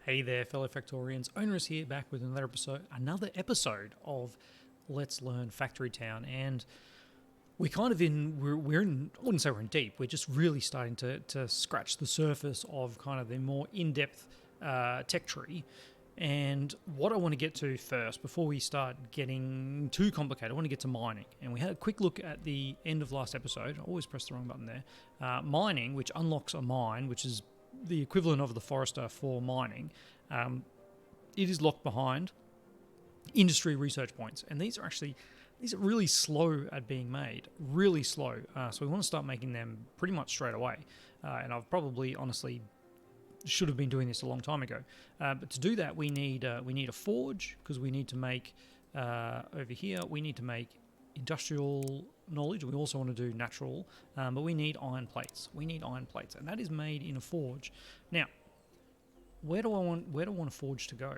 Hey there, fellow Factorians. Onerous here, back with another episode of Let's Learn Factory Town, and we're kind of we're in, I wouldn't say we're in deep, we're just really starting to scratch the surface of kind of the more in-depth tech tree. And what I want to get to first, before we start getting too complicated, I want to get to mining. And we had a quick look at the end of last episode. I always press the wrong button there. Mining, which unlocks a mine, which is the equivalent of the forester for mining. It is locked behind industry research points, and these are really slow at being made, really slow. So we want to start making them pretty much straight away. And I've probably honestly should have been doing this a long time ago. But to do that, we need a forge, because we need to make over here. We need to make industrial knowledge. We also want to do natural, but we need iron plates. And that is made in a forge. Now, where do I want a forge to go?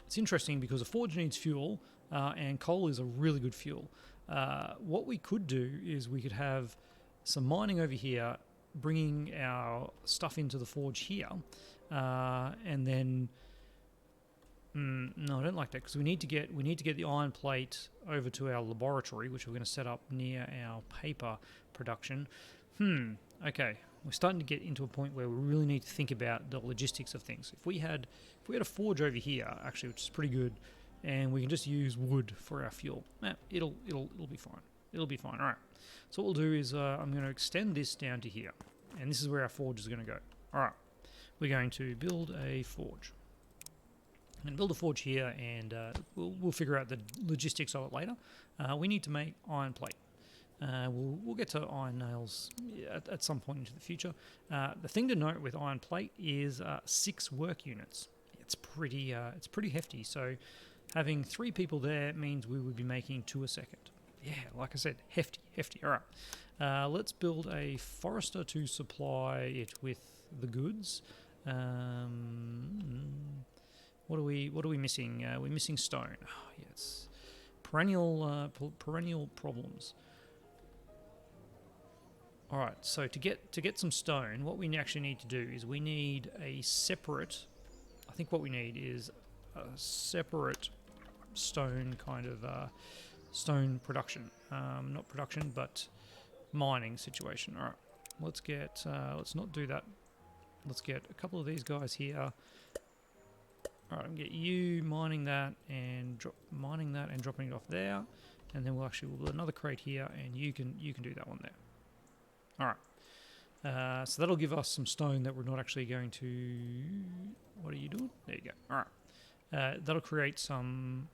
It's interesting because a forge needs fuel, and coal is a really good fuel. What we could do is we could have some mining over here, bringing our stuff into the forge here, and then no, I don't like that, because we need to get the iron plate over to our laboratory, which we're going to set up near our paper production. Okay, we're starting to get into a point where we really need to think about the logistics of things. If we had a forge over here, actually, which is pretty good, and we can just use wood for our fuel, it'll be fine. It'll be fine. All right. So what we'll do is I'm going to extend this down to here, and this is where our forge is going to go. All right. We're going to build a forge. I'm going to build a forge here, and we'll figure out the logistics of it later. We need to make iron plate. We'll get to iron nails at some point into the future. The thing to note with iron plate is 6 work units. It's pretty hefty. So having 3 people there means we would be making 2 a second. Yeah, like I said, hefty. All right, let's build a forester to supply it with the goods. What are we missing? We're missing stone. Oh, yeah, it's perennial problems. All right, so to get some stone, what we actually need to do is we need a separate. I think what we need is a separate stone kind of stone production, not production, but mining situation. All right, let's not do that. Let's get a couple of these guys here. All right, I'm gonna get you mining that and dropping it off there, and then we'll build another crate here, and you can do that one there. All right, so that'll give us some stone that we're not actually going to. What are you doing? There you go. All right, that'll create some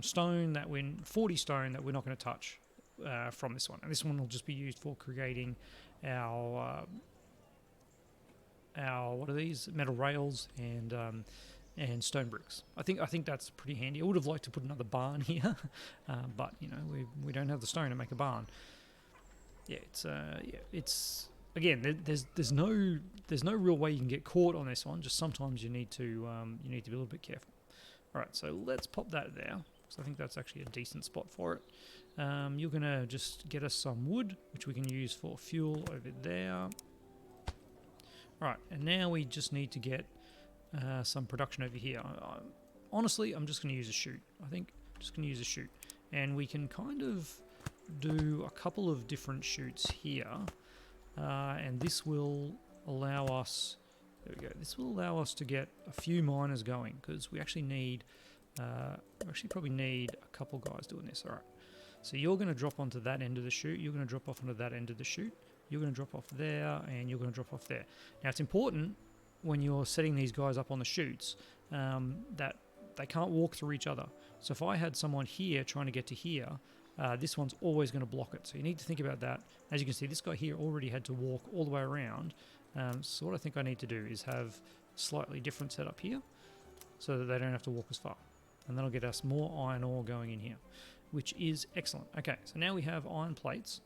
stone 40 stone that we're not going to touch from this one, and this one will just be used for creating our what are these, metal rails and stone bricks. I think that's pretty handy. I would have liked to put another barn here, but you know we don't have the stone to make a barn. Yeah, it's again there's no real way you can get caught on this one. Just sometimes you need to be a little bit careful. All right, so let's pop that there, because I think that's actually a decent spot for it. You're gonna just get us some wood, which we can use for fuel over there. All right, and now we just need to get some production over here. Honestly, I'm just going to use a chute. I think I'm just going to use a chute, and we can kind of do a couple of different chutes here, and this will allow us. There we go. This will allow us to get a few miners going, because we actually need. Probably need a couple guys doing this. All right. So you're going to drop onto that end of the chute. You're going to drop off onto that end of the chute. You're going to drop off there, and you're going to drop off there. Now, it's important when you're setting these guys up on the chutes that they can't walk through each other. So if I had someone here trying to get to here, this one's always going to block it. So you need to think about that. As you can see, this guy here already had to walk all the way around. So what I think I need to do is have a slightly different setup here, so that they don't have to walk as far. And that'll get us more iron ore going in here, which is excellent. Okay, so now we have iron plates.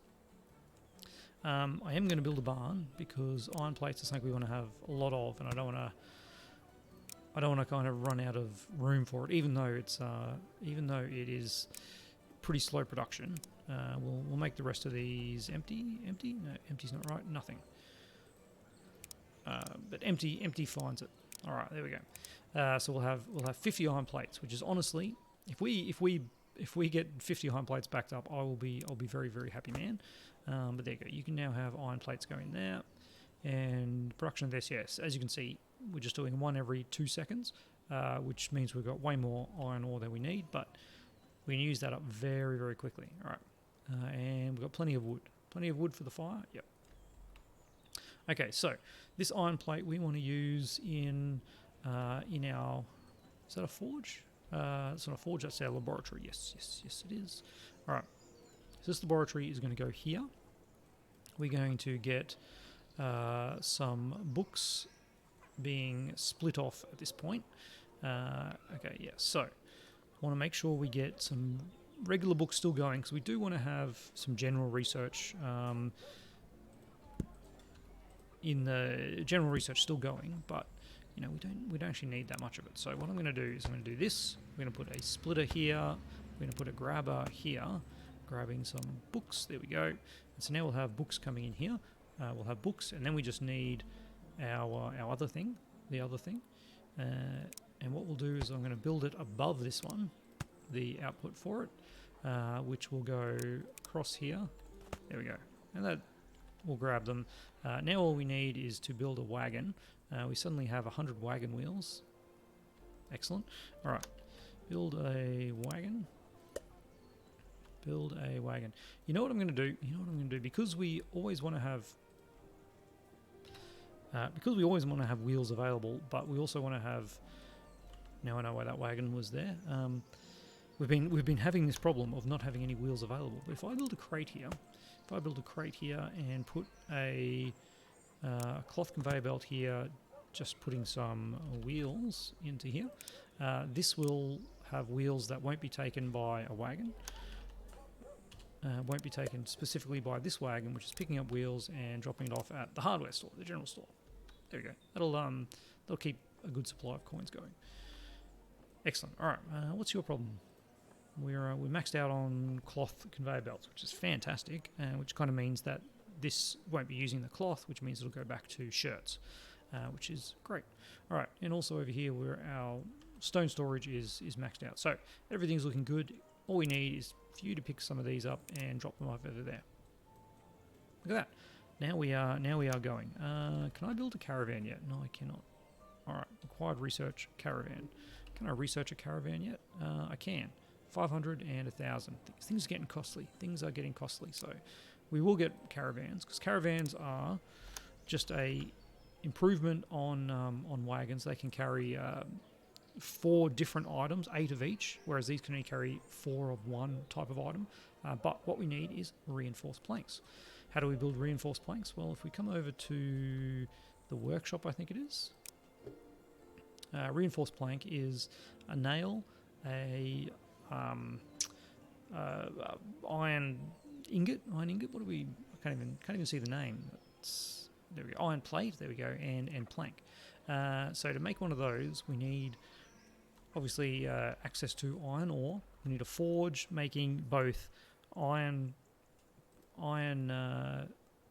I am going to build a barn, because iron plates are something we want to have a lot of, and I don't want to kind of run out of room for it. Even though it is pretty slow production, we'll make the rest of these empty. No, empty's not right. Nothing. but empty finds it. All right, there we go. So we'll have 50 iron plates, which is honestly, if we get 50 iron plates backed up, I'll be very, very happy, man. But there you go. You can now have iron plates going there, and production of this. Yes, as you can see, we're just doing one every 2 seconds, which means we've got way more iron ore than we need, but we can use that up very, very quickly. All right, and we've got plenty of wood. Plenty of wood for the fire. Yep. Okay, so this iron plate we want to use in our, is that a forge? It's not a forge, that's our laboratory. Yes, it is. All right, so this laboratory is going to go here. We're going to get some books being split off at this point. Okay, yeah, so I want to make sure we get some regular books still going, because we do want to have some general research in the general research still going, but we don't actually need that much of it. So what I'm going to do is I'm going to do this. We're going to put a splitter here. We're going to put a grabber here, grabbing some books. There we go. And so now we'll have books coming in here. We'll have books, and then we just need our other thing, the other thing. And what we'll do is I'm going to build it above this one, the output for it, which will go across here. There we go. And that will grab them. Now all we need is to build a wagon. We suddenly have 100 wagon wheels. Excellent. All right. Build a wagon. Build a wagon. You know what I'm going to do? Because we always want to have wheels available, but we also want to have. Now I know why that wagon was there. We've been having this problem of not having any wheels available. But if I build a crate here, and put a cloth conveyor belt here, just putting some wheels into here, this will have wheels that won't be taken by a wagon. Won't be taken specifically by this wagon, which is picking up wheels and dropping it off at the hardware store, the general store. There we go. That'll keep a good supply of coins going. Excellent. All right. What's your problem? We're maxed out on cloth conveyor belts, which is fantastic, which kind of means that this won't be using the cloth, which means it'll go back to shirts, which is great. All right, and also over here where our stone storage is maxed out. So everything's looking good. All we need is for you to pick some of these up and drop them over there. Look at that. Now we are going. Can I build a caravan yet? No, I cannot. All right, required research caravan. Can I research a caravan yet? I can. 500 and 1,000. Things are getting costly. So we will get caravans, because caravans are just a improvement on wagons. They can carry 4 different items, 8 of each, whereas these can only carry 4 of one type of item. But what we need is reinforced planks. How do we build reinforced planks? Well, if we come over to the workshop, I think it is. Reinforced plank is a nail, a iron ingot. What do we? I can't even see the name. There we go. Iron plate. There we go. And plank. So to make one of those, we need obviously access to iron ore. We need a forge making both iron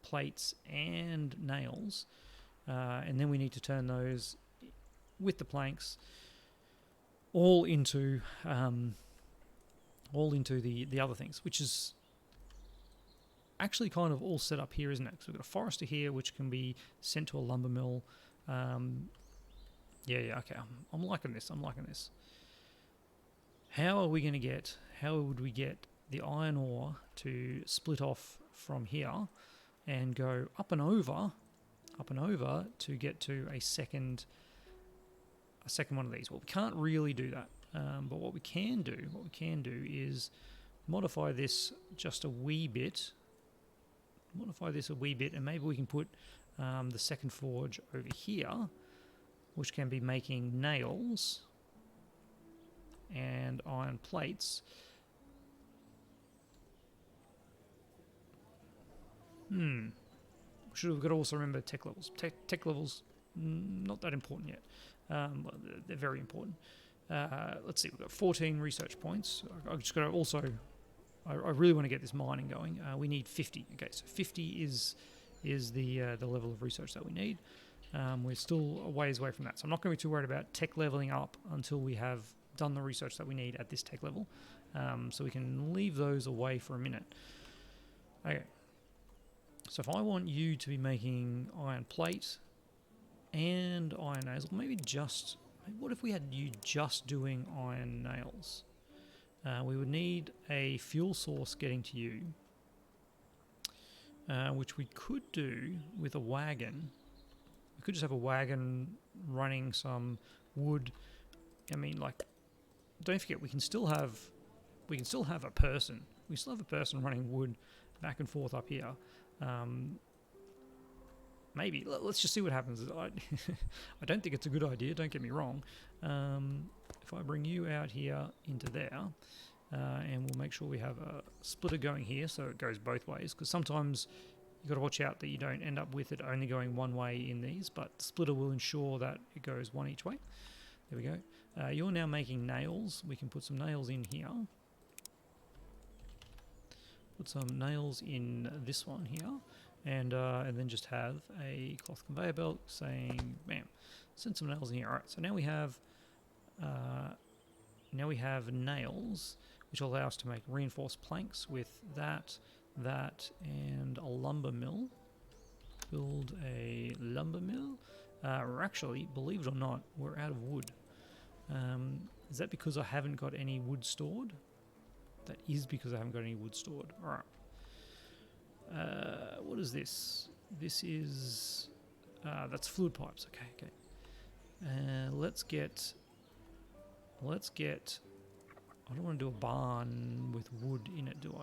plates and nails, and then we need to turn those with the planks all into the other things, which is actually kind of all set up here, isn't it? So we've got a forester here, which can be sent to a lumber mill. Okay, I'm liking this. How would we get the iron ore to split off from here and go up and over to get to a second one of these? Well, we can't really do that. But what we can do is modify this just a wee bit. And maybe we can put the second forge over here, which can be making nails and iron plates. We've got to also remember tech levels. Tech levels, not that important yet. Well, they're very important. Let's see, we've got 14 research points. I've just got to also, I really want to get this mining going. We need 50. Okay, so 50 is the level of research that we need. We're still a ways away from that. So I'm not going to be too worried about tech leveling up until we have done the research that we need at this tech level. So we can leave those away for a minute. Okay. So if I want you to be making iron plate and iron nails, or maybe just, what if we had you just doing iron nails? We would need a fuel source getting to you, which we could do with a wagon. We could just have a wagon running some wood. I mean, like, don't forget, we can still have a person. We still have a person running wood back and forth up here. Maybe let's just see what happens. I don't think it's a good idea. Don't get me wrong. If I bring you out here into there, and we'll make sure we have a splitter going here, so it goes both ways. Because sometimes you've got to watch out that you don't end up with it only going one way in these. But the splitter will ensure that it goes one each way. There we go. You're now making nails. We can put some nails in here. Put some nails in this one here, and then just have a cloth conveyor belt saying, bam, send some nails in here. All right, so now we have nails, which will allow us to make reinforced planks with that, and a lumber mill. Build a lumber mill. We're actually, believe it or not, we're out of wood. Is that because I haven't got any wood stored? That is because I haven't got any wood stored. All right. What is this? This is... that's fluid pipes. Okay. Let's get... I don't want to do a barn with wood in it, do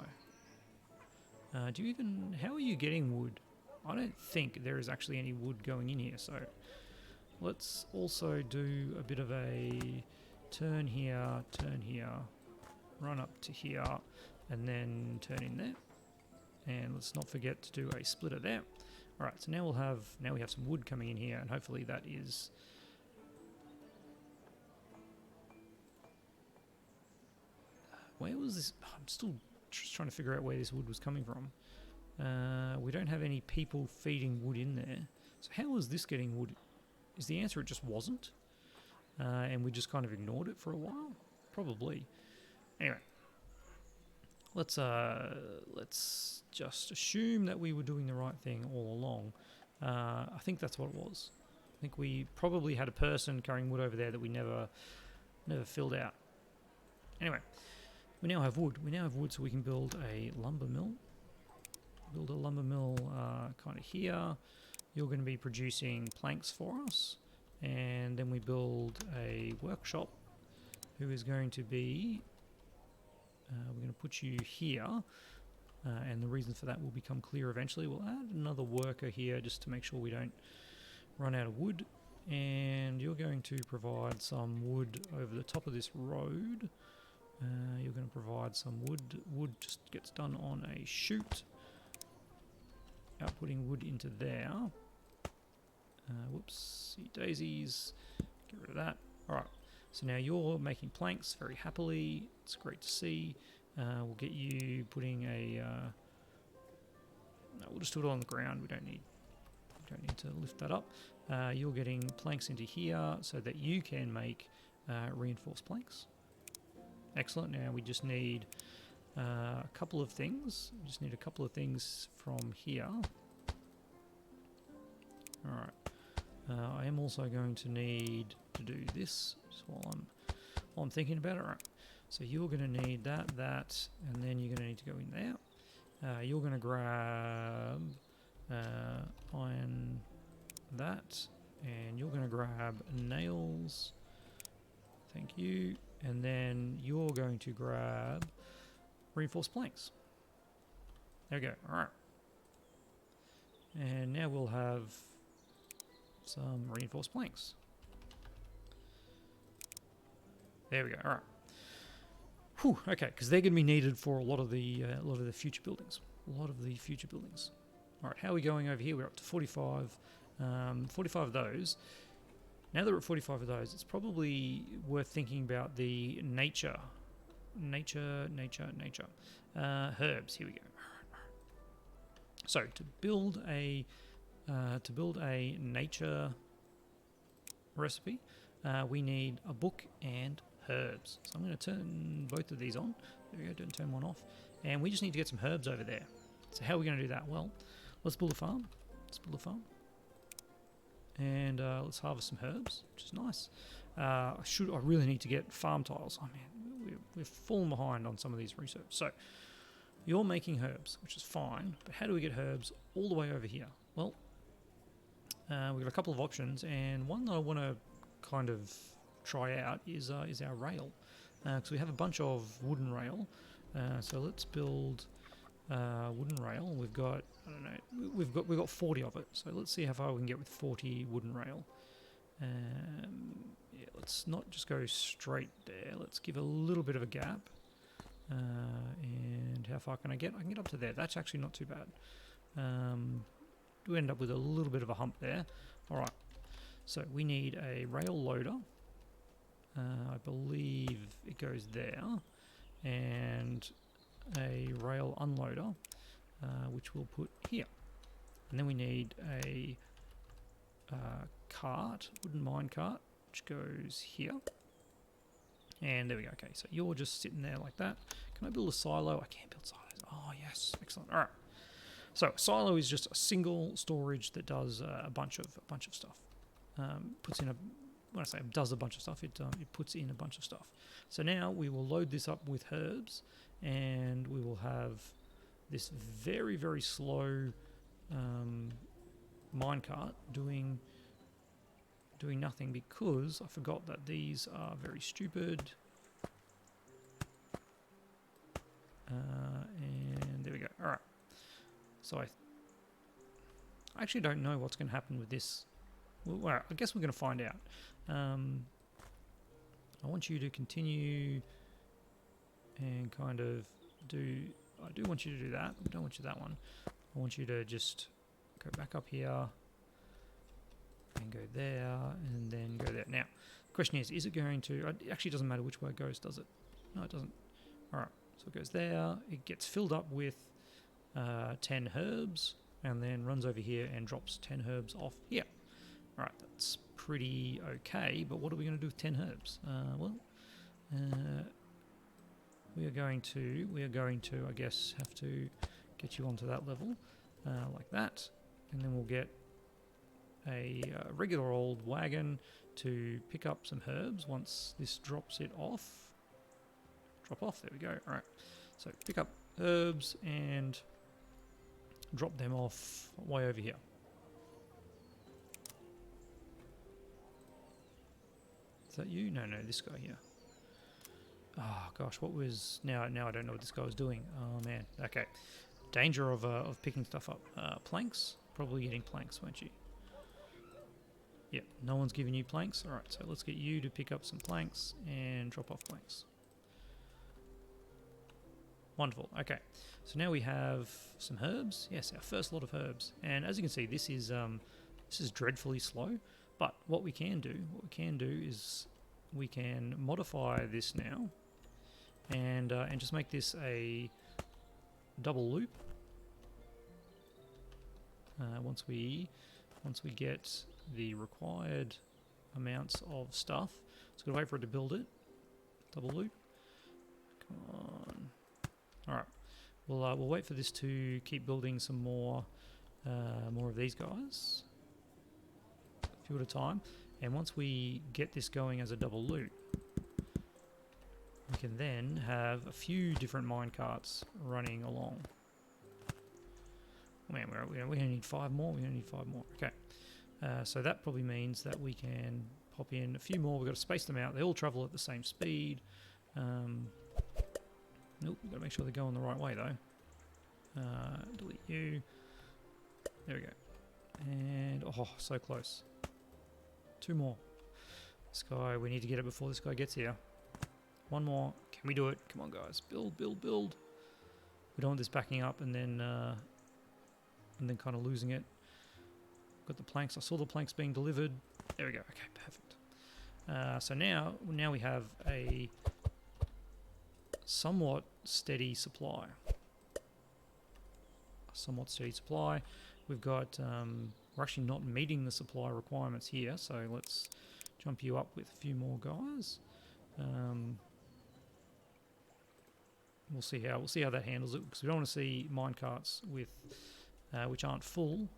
I? Do you even... How are you getting wood? I don't think there is actually any wood going in here, so... Let's also do a bit of a turn here, run up to here, and then turn in there. And let's not forget to do a splitter there. All right, so now we have some wood coming in here, and hopefully that is... Where was this? I'm still just trying to figure out where this wood was coming from. We don't have any people feeding wood in there. So how was this getting wood? Is the answer it just wasn't? And we just kind of ignored it for a while? Probably. Anyway, let's just assume that we were doing the right thing all along. I think that's what it was. I think we probably had a person carrying wood over there that we never filled out. Anyway, we now have wood. So we can build a lumber mill. Build a lumber mill kind of here. You're going to be producing planks for us, and then we build a workshop who is going to be... we're going to put you here, and the reason for that will become clear eventually. We'll add another worker here just to make sure we don't run out of wood, and you're going to provide some wood over the top of this road. You're going to provide some wood. Wood just gets done on a chute. Outputting wood into there. Whoopsie daisies. Get rid of that. Alright, so now you're making planks very happily. It's great to see. We'll get you putting a... no, we'll just do it on the ground. We don't need to lift that up. You're getting planks into here so that you can make reinforced planks. Excellent. Now we just need... a couple of things. We just need a couple of things from here. Alright. I am also going to need to do this just while I'm thinking about it. Alright. So you're going to need that, and then you're going to need to go in there. You're going to grab iron that, and you're going to grab nails. Thank you. And then you're going to grab reinforced planks. There we go. All right. And now we'll have some reinforced planks. There we go. All right. Whew, okay, because they're going to be needed for a lot of the future buildings. All right. How are we going over here? We're up to 45. 45 of those. Now that we're at 45 of those, it's probably worth thinking about the nature. Herbs. Here we go. So to build a to build a nature recipe, we need a book and herbs. So I'm going to turn both of these on. There we go, don't turn one off. And we just need to get some herbs over there. So how are we going to do that? Well, let's build a farm. Let's build a farm. And let's harvest some herbs, which is nice. I really need to get farm tiles. Oh man, we've fallen behind on some of these research. So you're making herbs, which is fine, but how do we get herbs all the way over here? Well, we've got a couple of options, and one that I want to kind of try out is our rail. Because we have a bunch of wooden rail. So let's build wooden rail. We've got, I don't know, we've got 40 of it. So let's see how far we can get with 40 wooden rail. Yeah, let's not just go straight there. Let's give a little bit of a gap. And how far can I get? I can get up to there. That's actually not too bad. We end up with a little bit of a hump there. Alright, so we need a rail loader. I believe it goes there. And a rail unloader, which we'll put here. And then we need a cart, wooden mine cart, which goes here. And there we go. Okay, so you're just sitting there like that. Can I build a silo? I can't build silos. Oh, yes. Excellent. All right. So a silo is just a single storage that does a bunch of stuff. Puts in a, when I say does a bunch of stuff, it puts in a bunch of stuff. So now we will load this up with herbs, and we will have this very, very slow minecart doing nothing, because I forgot that these are very stupid. And there we go. All right. So I actually don't know what's going to happen with this. Well, I guess we're going to find out. I want you to continue and kind of do... I do want you to do that. I don't want you that one. I want you to just go back up here and go there and then go there. Now, the question is it going to... It actually doesn't matter which way it goes, does it? No, it doesn't. All right. So it goes there. It gets filled up with 10 herbs and then runs over here and drops 10 herbs off here. All right, that's pretty okay, but what are we going to do with 10 herbs? We are going to, I guess, have to get you onto that level, like that, and then we'll get a regular old wagon to pick up some herbs once this drops it off. Drop off, there we go. All right, so pick up herbs and drop them off way over here. Is that you? No, this guy here. Oh gosh, what was... Now I don't know what this guy was doing. Oh man, okay. Danger of picking stuff up. Planks? Probably getting planks, won't you? Yep, no one's giving you planks. Alright, so let's get you to pick up some planks and drop off planks. Wonderful, okay. So now we have some herbs. Yes, our first lot of herbs. And as you can see, this is dreadfully slow. But what we can do is we can modify this now and just make this a double loop. Once we get the required amounts of stuff, just gotta wait for it to build it. Double loop. Come on. All right. We'll wait for this to keep building some more of these guys. A few at a time. And once we get this going as a double loop, we can then have a few different minecarts running along. Oh man, we only need 5 more. We only need 5 more. Okay. So that probably means that we can pop in a few more. We've got to space them out. They all travel at the same speed. Nope, we've got to make sure they're going the right way though. Delete you. There we go. And, oh, so close. 2 more. This guy, we need to get it before this guy gets here. 1 more. Can we do it? Come on, guys. Build, build, build. We don't want this backing up and then kind of losing it. Got the planks. I saw the planks being delivered. There we go. Okay, perfect. So now we have a somewhat steady supply. We've got we're actually not meeting the supply requirements here. So let's jump you up with a few more guys. We'll see how that handles it, because we don't want to see minecarts with which aren't full.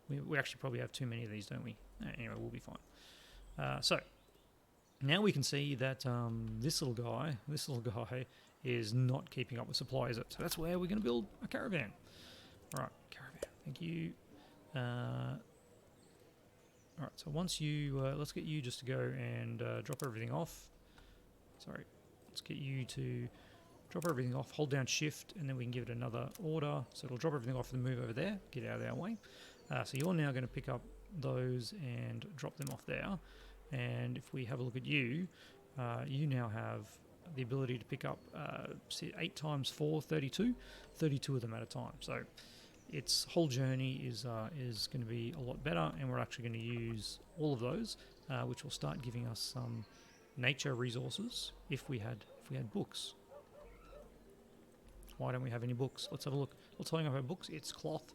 We actually probably have too many of these, don't we? Anyway, we'll be fine. So now we can see that this little guy is not keeping up with supply, is it? So that's where we're going to build a caravan. All right, caravan. Thank you. All right. So once you, let's get you just to go and drop everything off. Sorry. Let's get you to drop everything off. Hold down Shift, and then we can give it another order. So it'll drop everything off and move over there. Get out of our way. So you're now going to pick up those and drop them off there. And if we have a look at you, you now have the ability to pick up 8 times 4, 32 of them at a time. So its whole journey is going to be a lot better, and we're actually going to use all of those, which will start giving us some nature resources if we had books. Why don't we have any books? Let's have a look. What's holding up our books? It's cloth.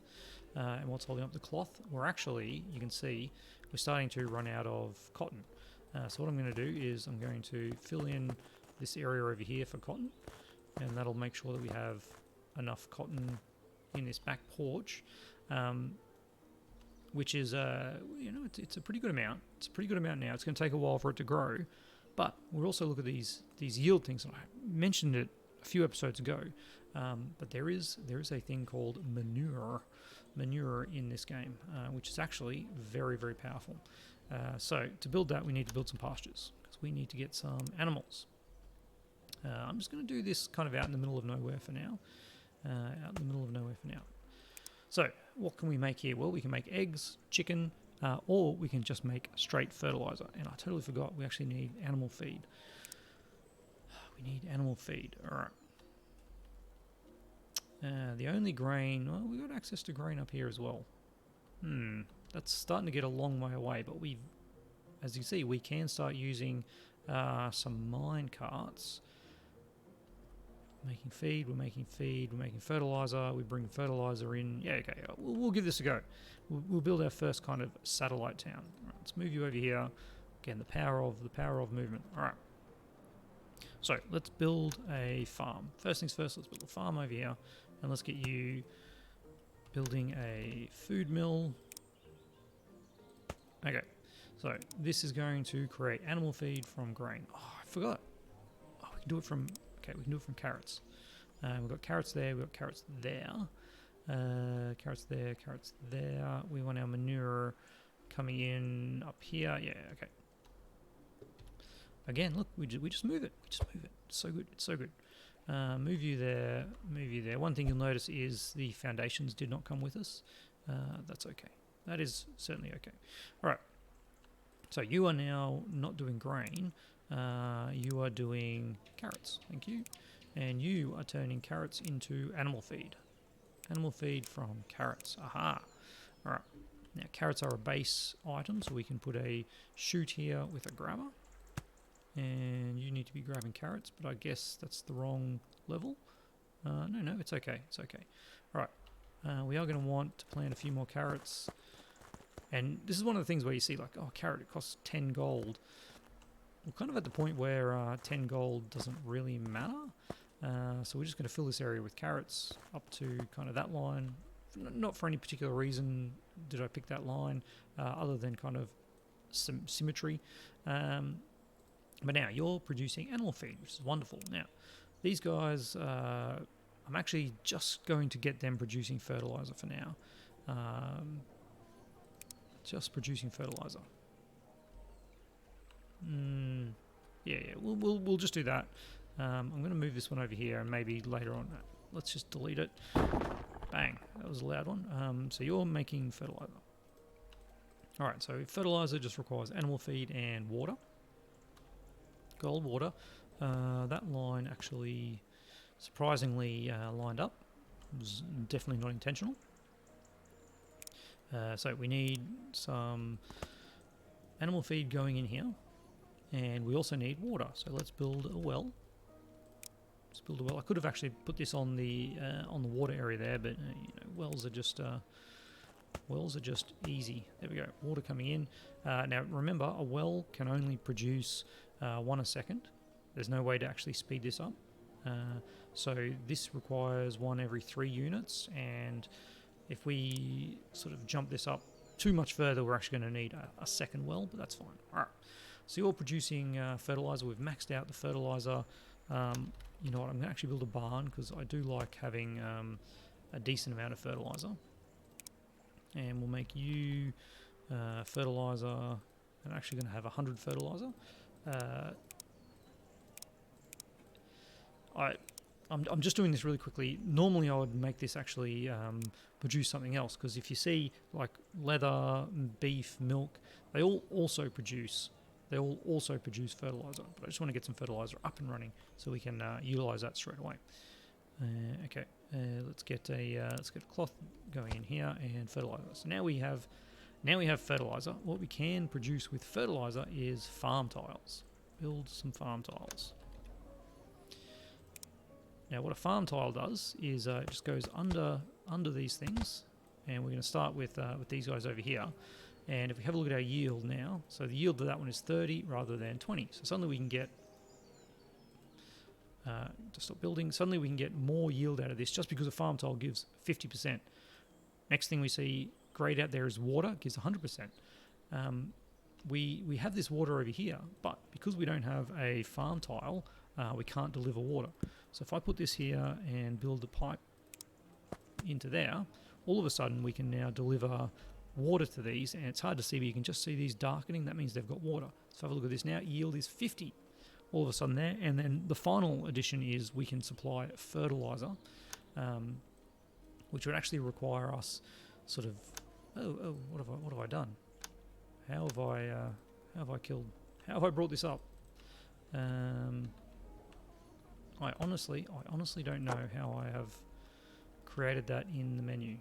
And what's holding up the cloth? We're actually, you can see, we're starting to run out of cotton. So what I'm going to do is I'm going to fill in this area over here for cotton, and that'll make sure that we have enough cotton in this back porch, which is, it's a pretty good amount. It's a pretty good amount now. It's going to take a while for it to grow, but we'll also look at these yield things. I mentioned it a few episodes ago, but there is a thing called manure in this game, which is actually very, very powerful. So to build that, we need to build some pastures, because we need to get some animals. I'm just going to do this kind of out in the middle of nowhere for now. So what can we make here? Well, we can make eggs, chicken, or we can just make straight fertilizer. And I totally forgot, we actually need animal feed. We need animal feed. All right. The only grain, well, we've got access to grain up here as well. That's starting to get a long way away, but as you see, we can start using some mine carts. Making feed, we're making fertilizer, we bring fertilizer in. Yeah, okay, we'll give this a go. We'll build our first kind of satellite town. All right, let's move you over here. Again, the power of movement. All right. So let's build a farm. First things first, let's build a farm over here, and let's get you building a food mill. Okay, so this is going to create animal feed from grain. Oh, I forgot. Oh, we can do it from carrots. We've got carrots there, we've got carrots there. Carrots there, carrots there. We want our manure coming in up here. Yeah, okay. Again, look, we just move it. It's so good. It's so good. Move you there. One thing you'll notice is the foundations did not come with us. That's okay. That is certainly okay. All right. So you are now not doing grain. You are doing carrots. Thank you. And you are turning carrots into animal feed. Animal feed from carrots. Aha. All right. Now, carrots are a base item, so we can put a chute here with a grabber. And you need to be grabbing carrots, but I guess that's the wrong level. No, it's okay. It's okay. All right. We are going to want to plant a few more carrots. And this is one of the things where you see, like, oh, carrot, it costs 10 gold. We're kind of at the point where 10 gold doesn't really matter. So we're just going to fill this area with carrots up to kind of that line. Not for any particular reason did I pick that line, other than kind of some symmetry. But now you're producing animal feed, which is wonderful. Now, these guys, I'm actually just going to get them producing fertilizer for now. Just producing fertilizer. Yeah, we'll just do that. I'm going to move this one over here, and maybe later on, let's just delete it. Bang, that was a loud one. So you're making fertilizer. All right, so fertilizer just requires animal feed and water. Gold water. That line actually surprisingly lined up. It was definitely not intentional. So we need some animal feed going in here, and we also need water. So let's build a well. Let's build a well. I could have actually put this on the water area there, but wells are just Wells are just easy. There we go. Water coming in. Now remember, a well can only produce 1 a second. There's no way to actually speed this up. So this requires 1 every 3 units, and if we sort of jump this up too much further, we're actually going to need a second well, but that's fine. All right. So you're producing fertilizer. We've maxed out the fertilizer. You know what? I'm going to actually build a barn because I do like having a decent amount of fertilizer. And we'll make you fertilizer. I'm actually going to have 100 fertilizer. I'm just doing this really quickly. Normally I would make this actually produce something else, because if you see like leather, beef, milk, they all also produce fertilizer. But I just want to get some fertilizer up and running so we can utilize that straight away. Okay, let's get a cloth going in here and fertilizer. So now we have fertilizer. What we can produce with fertilizer is farm tiles. Build some farm tiles. Now what a farm tile does is it just goes under these things, and we're going to start with these guys over here. And if we have a look at our yield now, so the yield of that one is 30 rather than 20. So suddenly we can get to stop building. Suddenly we can get more yield out of this just because a farm tile gives 50%. Next thing we see grayed out there is water, gives 100%. We have this water over here, but because we don't have a farm tile, we can't deliver water. So if I put this here and build a pipe into there, all of a sudden we can now deliver water to these, and it's hard to see, but you can just see these darkening. That means they've got water. So have a look at this now. Yield is 50 all of a sudden there. And then the final addition is we can supply fertilizer, which would actually require us sort of, what have I done? How have I brought this up? I honestly don't know how I have created that in the menu.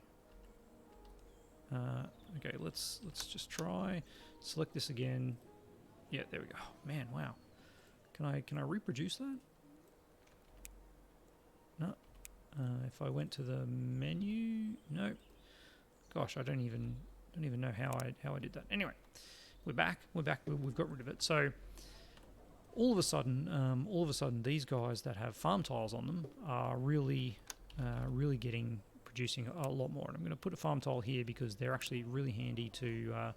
Okay, let's just try. Select this again. Yeah, there we go. Oh, man, wow. Can I reproduce that? No. If I went to the menu, no. Gosh, I don't even know how I did that. Anyway, we're back. We've got rid of it. So all of a sudden, these guys that have farm tiles on them are really producing a lot more. And I'm going to put a farm tile here because they're actually really handy to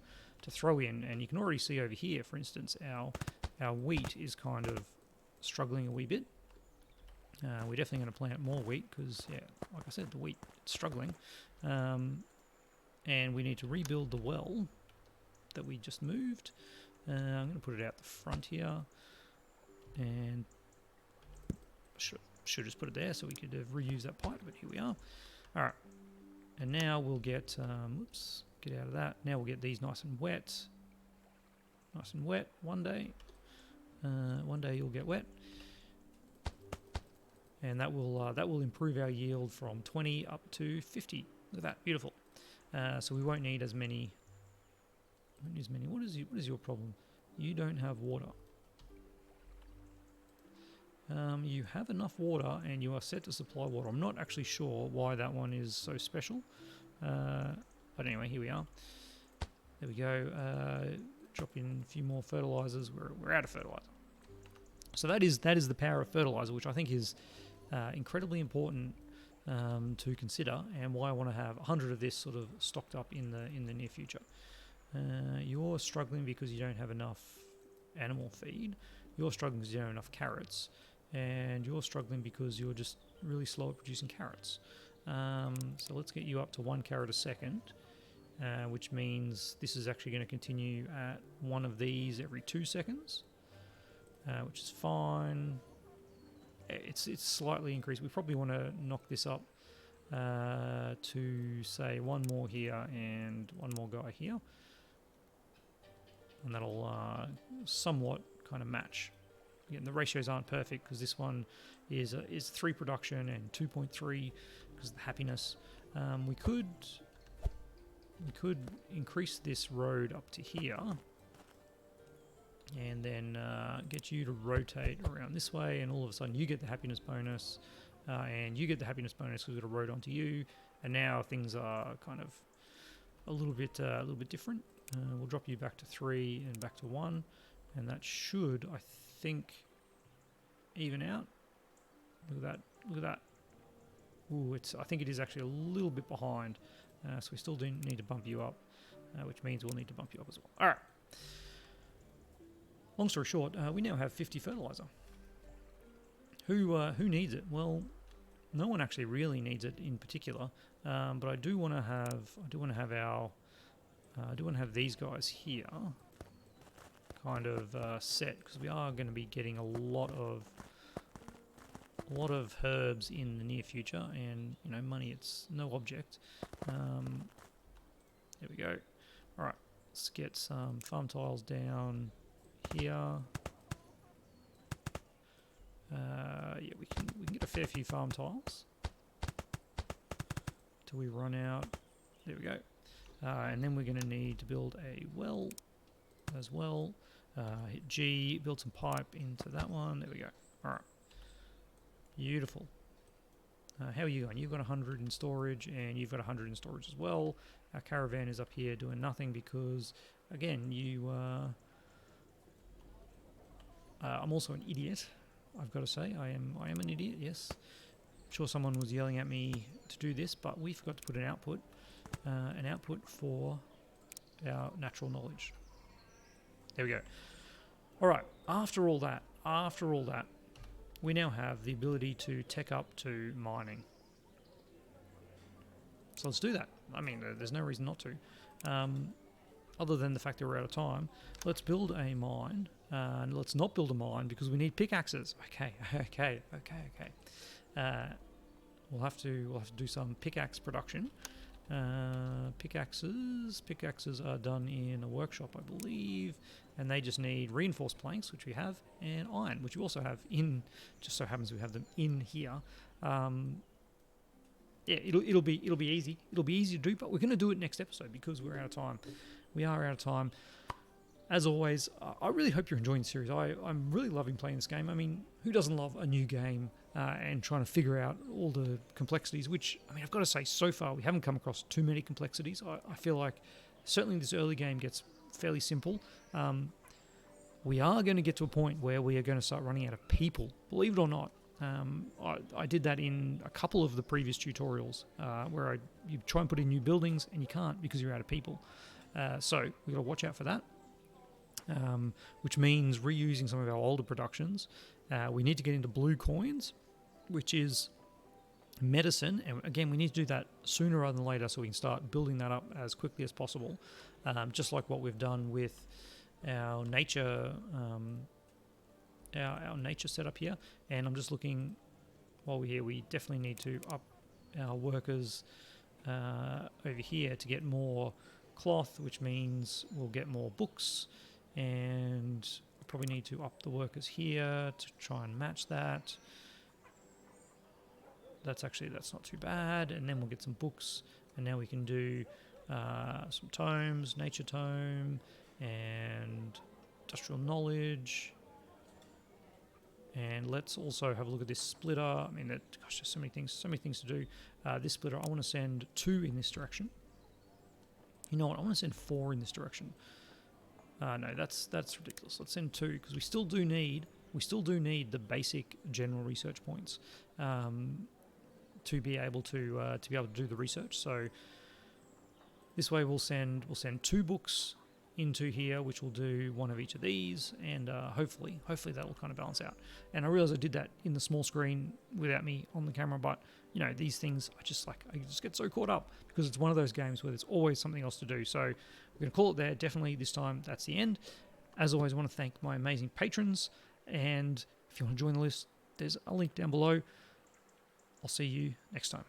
throw in. And you can already see over here, for instance, our wheat is kind of struggling a wee bit. We're definitely going to plant more wheat because, yeah, like I said, the wheat is struggling. And we need to rebuild the well that we just moved. I'm going to put it out the front here. And should just put it there so we could reuse that pipe, but here we are. All right, and now we'll get get out of that. Now we'll get these nice and wet. One day you'll get wet, and that will improve our yield from 20 up to 50. Look at that, beautiful. So we won't need as many. What is your problem? You don't have water. You have enough water and you are set to supply water. I'm not actually sure why that one is so special. But anyway, here we are. There we go. Drop in a few more fertilizers. We're out of fertilizer. So that is the power of fertilizer, which I think is incredibly important to consider, and why I want to have 100 of this sort of stocked up in the near future. You're struggling because you don't have enough animal feed. You're struggling because you don't have enough carrots. And you're struggling because you're just really slow at producing carrots. So let's get you up to 1 carrot a second, which means this is actually going to continue at 1 of these every 2 seconds, which is fine. It's slightly increased. We probably want to knock this up to, say, 1 more here and 1 more guy here. And that'll somewhat kind of match. Again, the ratios aren't perfect because this one is 3 production and 2.3 because of the happiness. We could increase this road up to here and then get you to rotate around this way, and all of a sudden you get the happiness bonus, and you get the happiness bonus because we've got a road onto you, and now things are kind of a little bit different. We'll drop you back to 3 and back to 1, and that should, I think, even out. Look at that! Look at that! Ooh, I think it is actually a little bit behind, so we still do need to bump you up, which means we'll need to bump you up as well. All right. Long story short, we now have 50 fertilizer. Who needs it? Well, no one actually really needs it in particular, but I do want to have these guys here kind of set, because we are going to be getting a lot of herbs in the near future, and money, it's no object. There we go. All right, let's get some farm tiles down here. Yeah, we can get a fair few farm tiles till we run out. There we go. And then we're going to need to build a well as well. Hit G, build some pipe into that one. There we go. All right. Beautiful. How are you going? You've got 100 in storage, and you've got 100 in storage as well. Our caravan is up here doing nothing because, again, I'm also an idiot. I've got to say, I am an idiot. Yes, I'm sure someone was yelling at me to do this, but we forgot to put an output for our natural knowledge. There we go. All right. After all that, we now have the ability to tech up to mining. So let's do that. I mean, there's no reason not to. Other than the fact that we're out of time, let's build a mine. And let's not build a mine because we need pickaxes. Okay. We'll have to do some pickaxe production. Pickaxes are done in a workshop, I believe, and they just need reinforced planks, which we have, and iron, which we also have in. Just so happens we have them in here. Yeah, it'll be easy. It'll be easy to do, but we're going to do it next episode because we're out of time. We are out of time. As always, I really hope you're enjoying the series. I'm really loving playing this game. I mean, who doesn't love a new game and trying to figure out all the complexities, which, I mean, I've got to say, so far we haven't come across too many complexities. I feel like certainly this early game gets fairly simple. We are going to get to a point where we are going to start running out of people, believe it or not. I did that in a couple of the previous tutorials where you try and put in new buildings and you can't because you're out of people. So we've got to watch out for that. Which means reusing some of our older productions. We need to get into blue coins, which is medicine, and again we need to do that sooner rather than later so we can start building that up as quickly as possible, just like what we've done with our nature our nature setup here. And I'm just looking while we're here, we definitely need to up our workers over here to get more cloth, which means we'll get more books. And we probably need to up the workers here to try and match that. That's not too bad. And then we'll get some books, and now we can do some tomes, nature tome, and industrial knowledge. And let's also have a look at this splitter. I mean, gosh, there's so many things to do. This splitter, I want to send 2 in this direction. You know what? I want to send 4 in this direction. No, that's ridiculous. Let's send 2 because we still do need the basic general research points to be able to do the research. So this way we'll send 2 books into here, which will do 1 of each of these, and hopefully that will kind of balance out. And I realize I did that in the small screen without me on the camera, but these things I just get so caught up because it's one of those games where there's always something else to do. So we're going to call it there. Definitely this time that's the end. As always, I want to thank my amazing patrons, and if you want to join the list, there's a link down below. I'll see you next time.